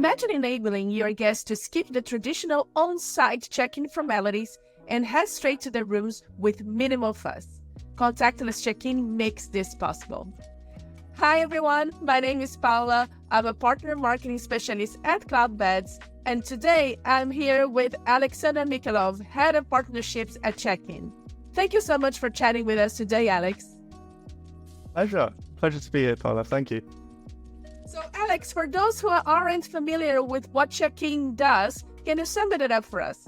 Imagine enabling your guests to skip the traditional on-site check-in formalities and head straight to their rooms with minimal fuss. Contactless Check-in makes this possible. Hi everyone, my name is Paula. I'm a partner marketing specialist at Cloudbeds, and today I'm here with Alexander Michailov, Head of Partnerships at Chekin. Thank you so much for chatting with us today, Alex. Pleasure to be here, Paula. Thank you. So Alex, for those who aren't familiar with what Chekin does, can you sum it up for us?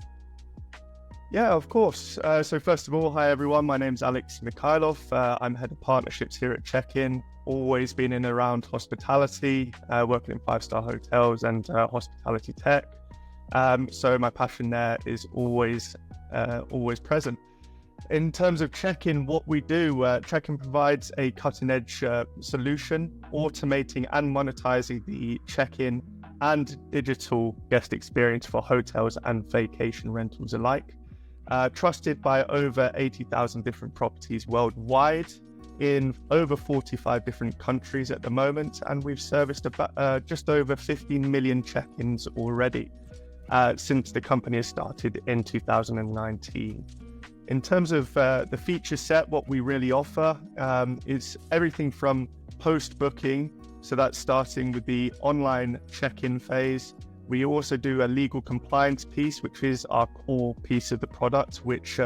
Yeah, of course. So first of all, hi everyone. My name's Alex Michailov. I'm Head of Partnerships here at Chekin. Always been in and around hospitality, working in five-star hotels and hospitality tech. So my passion there is always present. In terms of Chekin, what we do, Chekin provides a cutting-edge solution, automating and monetizing the check-in and digital guest experience for hotels and vacation rentals alike. Trusted by over 80,000 different properties worldwide in over 45 different countries at the moment, and we've serviced about just over 15 million check-ins already since the company has started in 2019. In terms of the feature set, what we really offer is everything from post-booking, so that's starting with the online check-in phase. We also do a legal compliance piece, which is our core piece of the product, which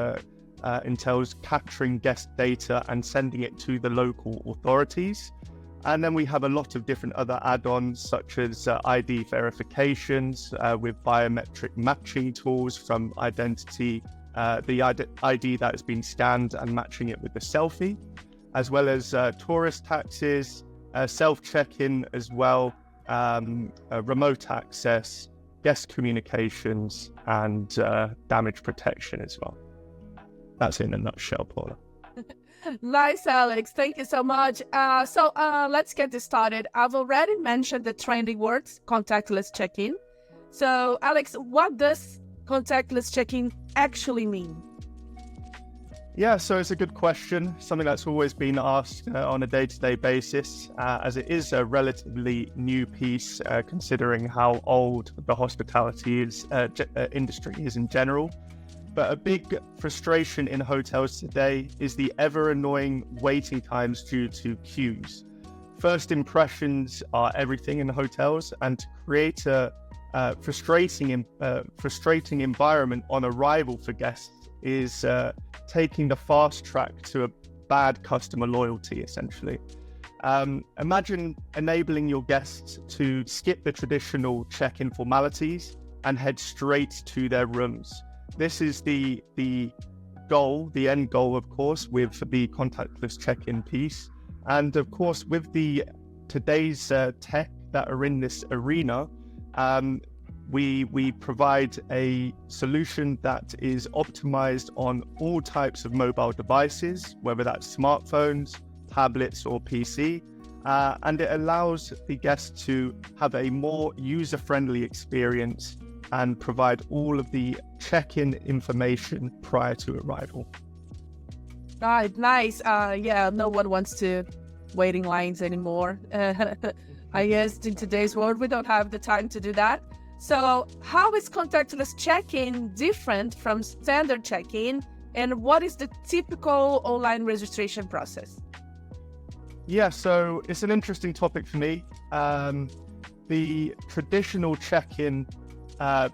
entails capturing guest data and sending it to the local authorities. And then we have a lot of different other add-ons, such as ID verifications with biometric matching tools from identity, the ID that has been scanned and matching it with the selfie, as well as tourist taxes, self-check-in as well, remote access, guest communications, and damage protection as well. That's in a nutshell, Paula. Nice, Alex. Thank you so much. So let's get this started. I've already mentioned the trending words, contactless check-in. So Alex, what does contactless check-in actually mean? Yeah, so it's a good question, something that's always been asked on a day-to-day basis, as it is a relatively new piece, considering how old the hospitality industry is in general. But a big frustration in hotels today is the ever-annoying waiting times due to queues. First impressions are everything in hotels, and to create a frustrating environment on arrival for guests is taking the fast track to a bad customer loyalty, essentially. Imagine enabling your guests to skip the traditional check-in formalities and head straight to their rooms. This is the goal, the end goal, of course, with the contactless check-in piece. And of course, with today's tech that are in this arena, we provide a solution that is optimized on all types of mobile devices, whether that's smartphones, tablets, or PC, and it allows the guest to have a more user-friendly experience and provide all of the check-in information prior to arrival. Right, nice. Yeah, no one wants to waiting lines anymore. I guess in today's world, we don't have the time to do that. So how is contactless check-in different from standard check-in, and what is the typical online registration process? Yeah, so it's an interesting topic for me. The traditional check-in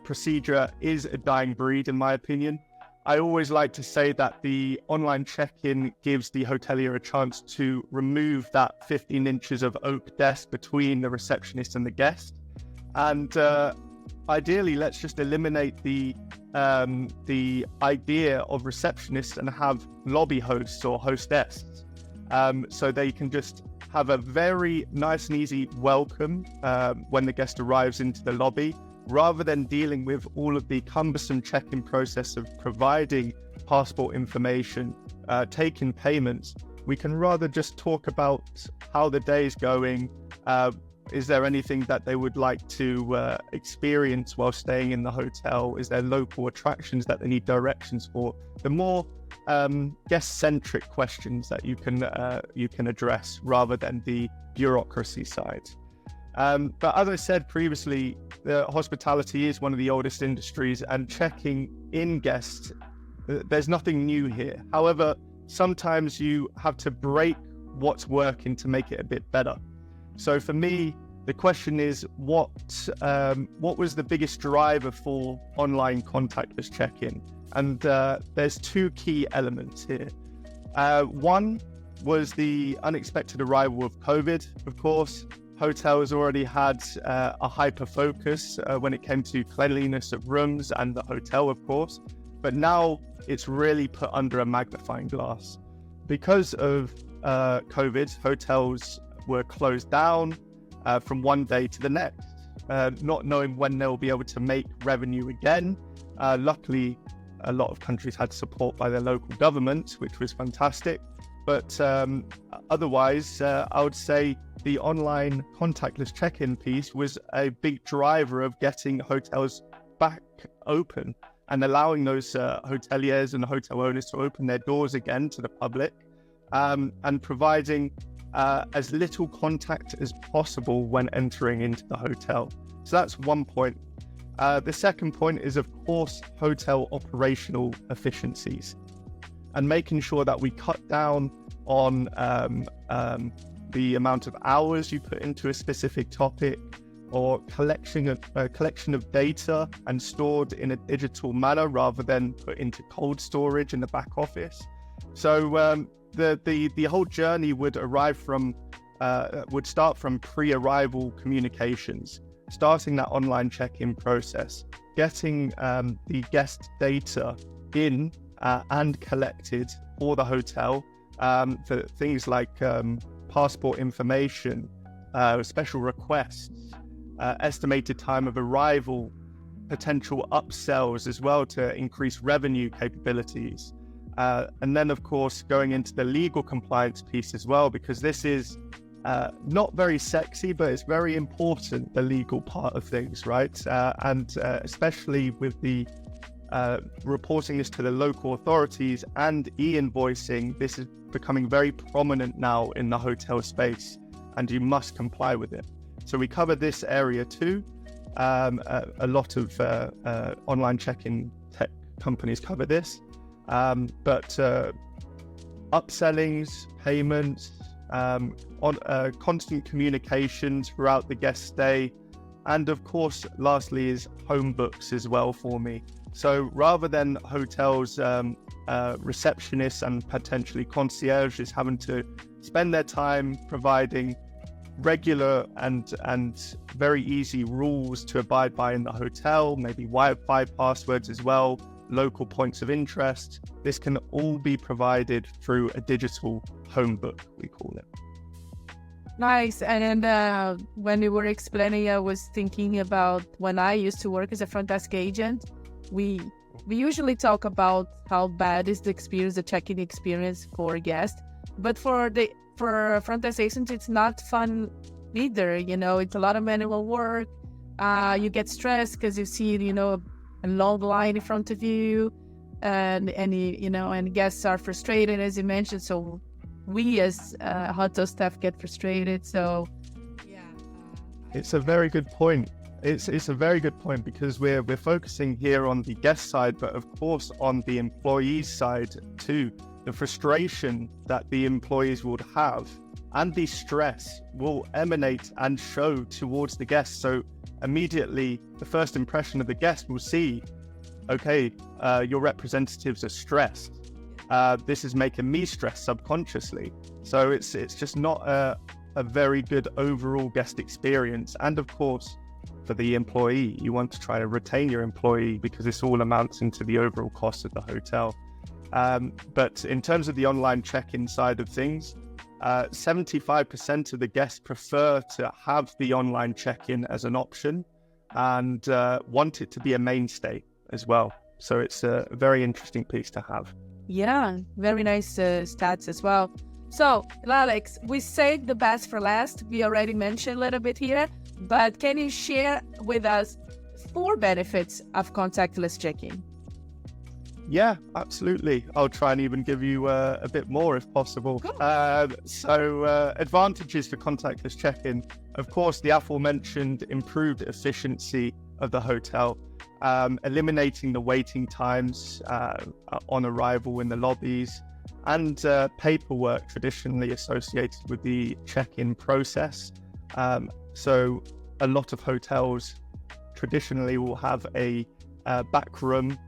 procedure is a dying breed, in my opinion. I always like to say that the online check-in gives the hotelier a chance to remove that 15 inches of oak desk between the receptionist and the guest. And ideally, let's just eliminate the idea of receptionists and have lobby hosts or hostesses. So they can just have a very nice and easy welcome when the guest arrives into the lobby, rather than dealing with all of the cumbersome check-in process of providing passport information, taking payments. We can rather just talk about how the day is going. Is there anything that they would like to experience while staying in the hotel? Is there local attractions that they need directions for? The more guest-centric questions that you can address rather than the bureaucracy side. But as I said previously, the hospitality is one of the oldest industries, and checking in guests, there's nothing new here. However, sometimes you have to break what's working to make it a bit better. So for me, the question is, what was the biggest driver for online contactless check-in? And there's two key elements here. One was the unexpected arrival of COVID, of course. Hotels already had a hyper focus when it came to cleanliness of rooms and the hotel, of course. But now it's really put under a magnifying glass. Because of COVID, hotels were closed down from one day to the next, not knowing when they'll be able to make revenue again. Luckily, a lot of countries had support by their local governments, which was fantastic. But otherwise, I would say the online contactless check-in piece was a big driver of getting hotels back open and allowing those hoteliers and hotel owners to open their doors again to the public, and providing as little contact as possible when entering into the hotel. So that's one point. The second point is, of course, hotel operational efficiencies and making sure that we cut down on the amount of hours you put into a specific topic, or collection of data and stored in a digital manner rather than put into cold storage in the back office. So the whole journey would start from pre-arrival communications, starting that online check-in process, getting the guest data in and collected for the hotel, for things like passport information, special requests, estimated time of arrival, potential upsells as well to increase revenue capabilities. And then, of course, going into the legal compliance piece as well, because this is not very sexy, but it's very important, the legal part of things, right? And especially with the reporting this to the local authorities and e-invoicing, this is becoming very prominent now in the hotel space, and you must comply with it. So we cover this area too. A lot of online check-in tech companies cover this, but upsellings, payments, constant communications throughout the guest stay, and of course, lastly, is home books as well for me. So rather than hotels, receptionists and potentially concierges having to spend their time providing regular and very easy rules to abide by in the hotel, maybe Wi-Fi passwords as well, local points of interest, this can all be provided through a digital home book, we call it. Nice. And when you were explaining, I was thinking about when I used to work as a front desk agent. We usually talk about how bad is the experience, the check-in experience for guests, but for front desk agents, it's not fun either. You know, it's a lot of manual work. You get stressed because you see, a long line in front of you, and guests are frustrated, as you mentioned. So we as hotel staff get frustrated. So yeah, it's a very good point. It's a very good point, because we're focusing here on the guest side, but of course on the employees side too. The frustration that the employees would have and the stress will emanate and show towards the guests. So immediately the first impression of the guest will see, okay, your representatives are stressed. This is making me stressed subconsciously. So it's just not a very good overall guest experience. And of course, for the employee, you want to try to retain your employee, because this all amounts into the overall cost of the hotel. But in terms of the online check-in side of things, 75% of the guests prefer to have the online check-in as an option and want it to be a mainstay as well. So it's a very interesting piece to have. Yeah, very nice stats as well. So, Alex, we saved the best for last. We already mentioned a little bit here, but can you share with us 4 benefits of contactless check-in? Yeah, absolutely. I'll try and even give you a bit more if possible. Cool. Advantages for contactless check-in. Of course, the aforementioned improved efficiency of the hotel, eliminating the waiting times on arrival in the lobbies, and paperwork traditionally associated with the check-in process. So a lot of hotels traditionally will have a back room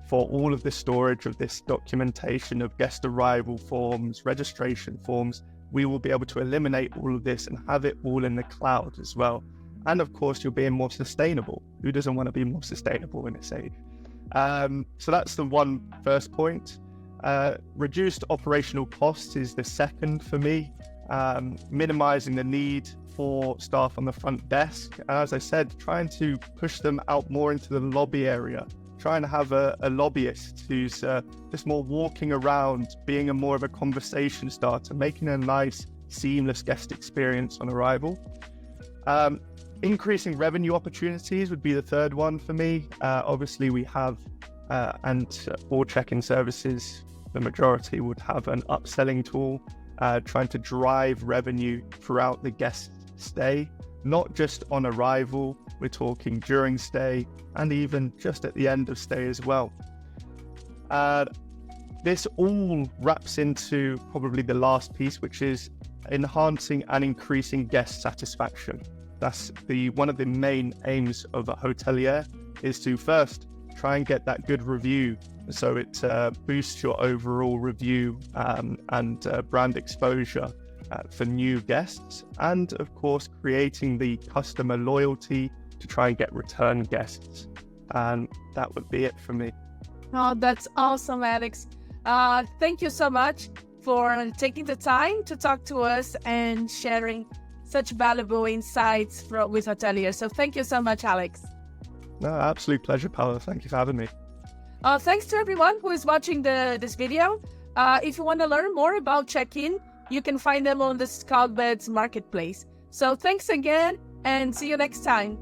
for all of the storage of this documentation of guest arrival forms, registration forms. We will be able to eliminate all of this and have it all in the cloud as well. And of course, you're being more sustainable. Who doesn't want to be more sustainable in this age? So that's the first point. Reduced operational costs is the second for me, minimizing the need for staff on the front desk. As I said, trying to push them out more into the lobby area, trying to have a lobbyist who's just more walking around, being more of a conversation starter, making a nice, seamless guest experience on arrival. Increasing revenue opportunities would be the third one for me. Obviously, we have, and all check-in services, the majority would have an upselling tool, trying to drive revenue throughout the guest stay, not just on arrival. We're talking during stay and even just at the end of stay as well. This all wraps into probably the last piece, which is enhancing and increasing guest satisfaction. That's one of the main aims of a hotelier, is to first try and get that good review, so it boosts your overall review and brand exposure for new guests, and of course creating the customer loyalty to try and get return guests. And that would be it for me. Oh, that's awesome, Alex. Thank you so much for taking the time to talk to us and sharing such valuable insights with hoteliers. So thank you so much, Alex. No, absolute pleasure, Paula. Thank you for having me. Thanks to everyone who is watching this video. If you want to learn more about check-in, you can find them on the Cloudbeds marketplace. So thanks again, and see you next time.